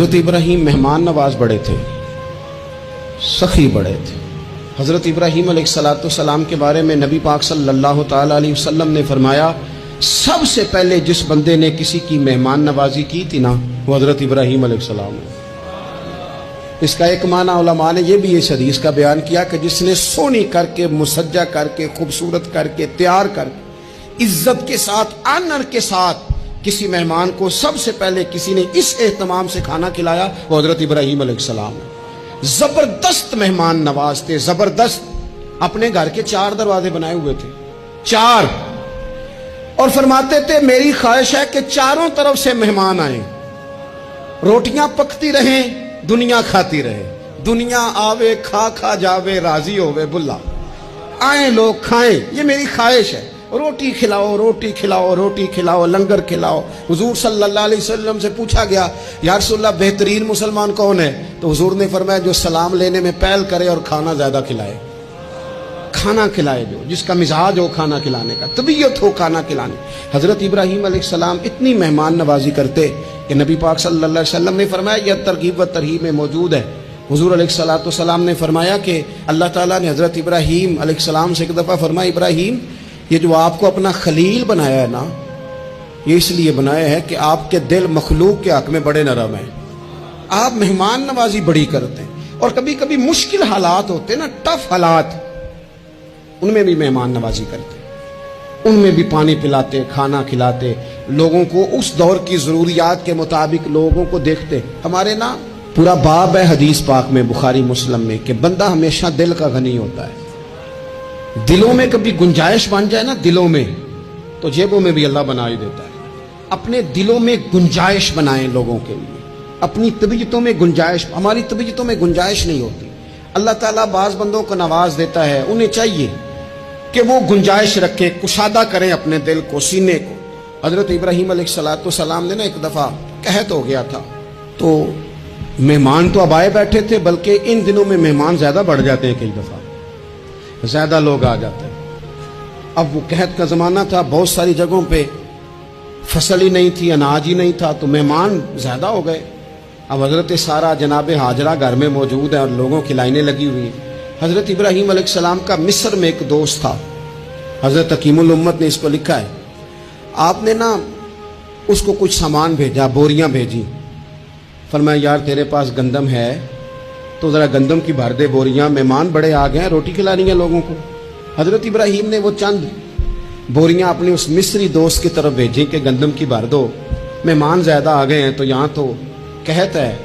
حضرت ابراہیم مہمان نواز بڑے تھے، سخی بڑے تھے۔ حضرت ابراہیم علیہ السلام کے بارے میں نبی پاک صلی اللہ تعالی علیہ وسلم نے فرمایا، سب سے پہلے جس بندے نے کسی کی مہمان نوازی کی تھی نا، وہ حضرت ابراہیم علیہ السلام ہے۔ اس کا ایک معنی علماء نے یہ بھی اس حدیث کا بیان کیا کہ جس نے سونی کر کے، مسجع کر کے، خوبصورت کر کے، تیار کر کے، عزت کے ساتھ، آنر کے ساتھ کسی مہمان کو سب سے پہلے کسی نے اس اہتمام سے کھانا کھلایا، وہ حضرت ابراہیم علیہ السلام ہے۔ زبردست مہمان نواز تھے، زبردست۔ اپنے گھر کے 4 دروازے بنائے ہوئے تھے، 4، اور فرماتے تھے میری خواہش ہے کہ چاروں طرف سے مہمان آئیں، روٹیاں پکتی رہیں، دنیا کھاتی رہے، دنیا آوے کھا کھا جاوے، راضی ہوئے بلا، آئیں لوگ کھائیں، یہ میری خواہش ہے۔ روٹی کھلاؤ، روٹی کھلاؤ، روٹی کھلاؤ، لنگر کھلاؤ۔ حضور صلی اللہ علیہ وسلم سے پوچھا گیا، یا رسول اللہ بہترین مسلمان کون ہے؟ تو حضور نے فرمایا جو سلام لینے میں پہل کرے اور کھانا زیادہ کھلائے، کھانا کھلائے، جو جس کا مزاج ہو کھانا کھلانے کا، طبیعت ہو کھانا کھلانے۔ حضرت ابراہیم علیہ السلام اتنی مہمان نوازی کرتے کہ نبی پاک صلی اللہ علیہ وسلم نے فرمایا، یہ ترغیب و ترہیب میں موجود ہے۔ حضور علیہ السلام نے فرمایا کہ اللہ تعالیٰ نے حضرت ابراہیم علیہ السلام سے ایک دفعہ فرمایا، ابراہیم یہ جو آپ کو اپنا خلیل بنایا ہے نا، یہ اس لیے بنایا ہے کہ آپ کے دل مخلوق کے حق میں بڑے نرم ہیں، آپ مہمان نوازی بڑی کرتے ہیں، اور کبھی کبھی مشکل حالات ہوتے ہیں نا، ٹف حالات، ان میں بھی مہمان نوازی کرتے، ان میں بھی پانی پلاتے، کھانا کھلاتے، لوگوں کو اس دور کی ضروریات کے مطابق لوگوں کو دیکھتے۔ ہمارے نا پورا باب ہے حدیث پاک میں، بخاری مسلم میں، کہ بندہ ہمیشہ دل کا غنی ہوتا ہے۔ دلوں میں کبھی گنجائش بن جائے نا، دلوں میں، تو جیبوں میں بھی اللہ بنا ہی دیتا ہے۔ اپنے دلوں میں گنجائش بنائیں لوگوں کے لیے، اپنی طبیعتوں میں گنجائش۔ ہماری طبیعتوں میں گنجائش نہیں ہوتی۔ اللہ تعالیٰ بعض بندوں کو نواز دیتا ہے، انہیں چاہیے کہ وہ گنجائش رکھے، کشادہ کریں اپنے دل کو، سینے کو۔ حضرت ابراہیم علیہ السلام نے نا ایک دفعہ قحط ہو گیا تھا، تو مہمان تو اب آئے بیٹھے تھے، بلکہ ان دنوں میں مہمان زیادہ بڑھ جاتے ہیں، کئی دفعہ زیادہ لوگ آ جاتے ہیں۔ اب وہ قحط کا زمانہ تھا، بہت ساری جگہوں پہ فصل ہی نہیں تھی، اناج ہی نہیں تھا، تو مہمان زیادہ ہو گئے۔ اب حضرت سارہ جناب ہاجرہ گھر میں موجود ہے اور لوگوں کی لائنیں لگی ہوئی ہیں۔ حضرت ابراہیم علیہ السلام کا مصر میں ایک دوست تھا، حضرت حکیم الامت نے اس کو لکھا ہے، آپ نے نا اس کو کچھ سامان بھیجا، بوریاں بھیجی، فرمایا یار تیرے پاس گندم ہے تو ذرا گندم کی بھر دے بوریاں، مہمان بڑے آ گئے ہیں، روٹی کھلانی ہے لوگوں کو۔ حضرت ابراہیم نے وہ چند بوریاں اپنے اس مصری دوست کی طرف بھیجی کہ گندم کی بھر دو، مہمان زیادہ آ گئے ہیں، تو یہاں تو قحط ہے۔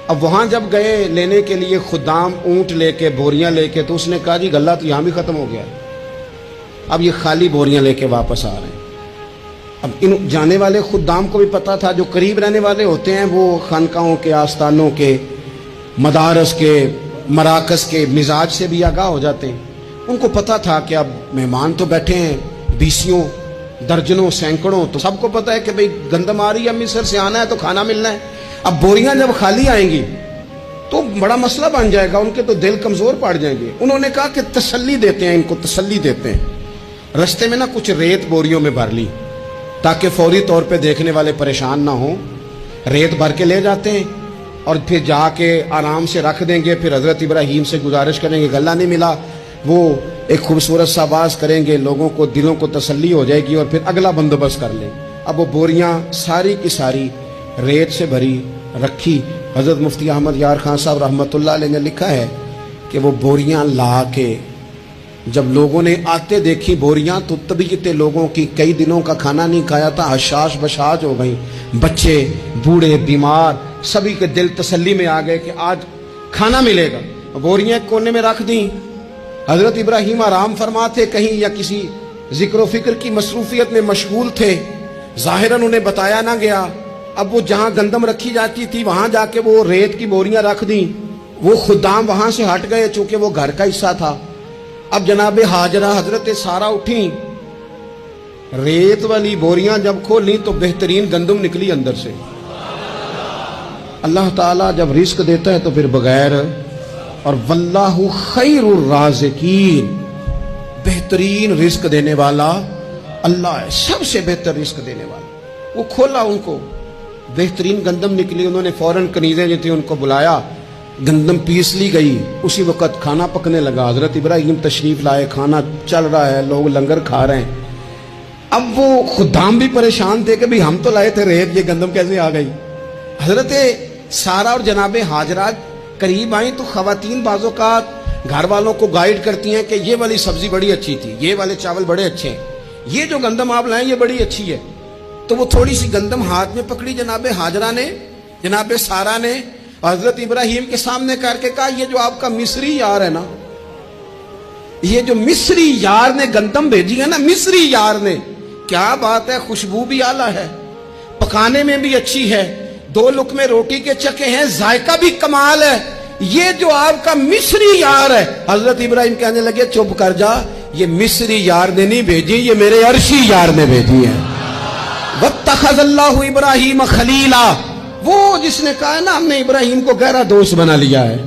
اب وہاں جب گئے لینے کے لیے خدام اونٹ لے کے، بوریاں لے کے، تو اس نے کہا جی غلہ تو یہاں بھی ختم ہو گیا، اب یہ خالی بوریاں لے کے واپس آ رہے ہیں۔ اب ان جانے والے خدام کو بھی پتا تھا، جو قریب رہنے والے ہوتے ہیں وہ خانقاہوں کے، آستانوں کے، مدارس کے، مراکز کے مزاج سے بھی آگاہ ہو جاتے ہیں۔ ان کو پتا تھا کہ اب مہمان تو بیٹھے ہیں، بیسیوں، درجنوں، سینکڑوں، تو سب کو پتا ہے کہ بھئی گندم آ رہی ہے، مصر سے آنا ہے تو کھانا ملنا ہے۔ اب بوریاں جب خالی آئیں گی تو بڑا مسئلہ بن جائے گا، ان کے تو دل کمزور پڑ جائیں گے۔ انہوں نے کہا کہ تسلی دیتے ہیں، ان کو تسلی دیتے ہیں۔ رستے میں نا کچھ ریت بوریوں میں بھر لی تاکہ فوری طور پہ دیکھنے والے پریشان نہ ہوں، ریت بھر کے لے جاتے ہیں اور پھر جا کے آرام سے رکھ دیں گے۔ پھر حضرت ابراہیم سے گزارش کریں گے، غلہ نہیں ملا، وہ ایک خوبصورت سا آواز کریں گے، لوگوں کو، دلوں کو تسلی ہو جائے گی، اور پھر اگلا بندوبست کر لیں۔ اب وہ بوریاں ساری کی ساری ریت سے بھری رکھی۔ حضرت مفتی احمد یار خان صاحب رحمۃ اللہ علیہ نے لکھا ہے کہ وہ بوریاں لا کے جب لوگوں نے آتے دیکھی بوریاں، تو طبیعت لوگوں کی کئی دنوں کا کھانا نہیں کھایا تھا، حشاش بشاش ہو گئی، بچے، بوڑھے، بیمار، سبھی کے دل تسلی میں آ گئے کہ آج کھانا ملے گا۔ بوریاں ایک کونے میں رکھ دیں۔ حضرت ابراہیم آرام فرما تھے، کہیں یا کسی ذکر و فکر کی مصروفیت میں مشغول تھے، ظاہراً انہیں بتایا نہ گیا۔ اب وہ جہاں گندم رکھی جاتی تھی وہاں جا کے وہ ریت کی بوریاں رکھ دیں۔ وہ خدام وہاں سے ہٹ گئے چونکہ وہ گھر کا حصہ تھا۔ اب جناب ہاجرہ حضرت سارہ اٹھیں، ریت والی بوریاں جب کھولیں تو بہترین گندم نکلی اندر سے۔ اللہ تعالیٰ جب رزق دیتا ہے تو پھر بغیر، اور واللہ خیر الرازقین، بہترین رزق دینے والا اللہ ہے، سب سے بہتر رزق دینے والا۔ وہ کھولا ان کو، بہترین گندم نکلی. انہوں نے فوراً کنیزیں جو تھیں ان کو بلایا, گندم پیس لی گئی. اسی وقت کھانا پکنے لگا. حضرت ابراہیم تشریف لائے, کھانا چل رہا ہے, لوگ لنگر کھا رہے ہیں. اب وہ خدام بھی پریشان تھے کہ بھی ہم تو لائے تھے ریت, یہ گندم کیسے آ گئی. حضرت سارہ اور جناب ہاجرہ قریب آئیں تو خواتین بعض اوقات گھر والوں کو گائیڈ کرتی ہیں کہ یہ والی سبزی بڑی اچھی تھی, یہ والے چاول بڑے اچھے ہیں, یہ جو گندم آپ لائیں یہ بڑی اچھی ہے. تو وہ تھوڑی سی گندم ہاتھ میں پکڑی جناب ہاجرہ نے, جناب سارہ نے, حضرت ابراہیم کے سامنے کر کے کہا, یہ جو آپ کا مصری یار ہے نا, یہ جو مصری یار نے گندم بھیجی ہے نا, مصری یار نے, کیا بات ہے, خوشبو بھی اعلیٰ ہے, پکانے میں بھی اچھی ہے, 2 لقمے روٹی کے چکے ہیں, ذائقہ بھی کمال ہے, یہ جو آپ کا مصری یار ہے. حضرت ابراہیم کہنے لگے چپ کر جا, یہ مصری یار نے نہیں بھیجی, یہ میرے عرشی یار نے بھیجی ہے. واتخذ اللہ ابراہیم خلیلا, وہ جس نے کہا نا ہم نے ابراہیم کو گہرا دوست بنا لیا ہے,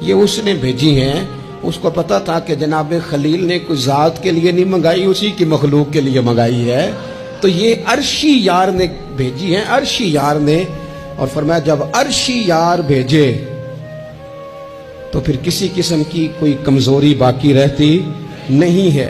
یہ اس نے بھیجی ہیں. اس کو پتا تھا کہ جناب خلیل نے کوئی ذات کے لیے نہیں منگائی, اسی کی مخلوق کے لیے منگائی ہے, تو یہ عرشی یار نے بھیجی ہے, عرشی یار نے. اور فرمایا جب عرشی یار بھیجے تو پھر کسی قسم کی کوئی کمزوری باقی رہتی نہیں ہے.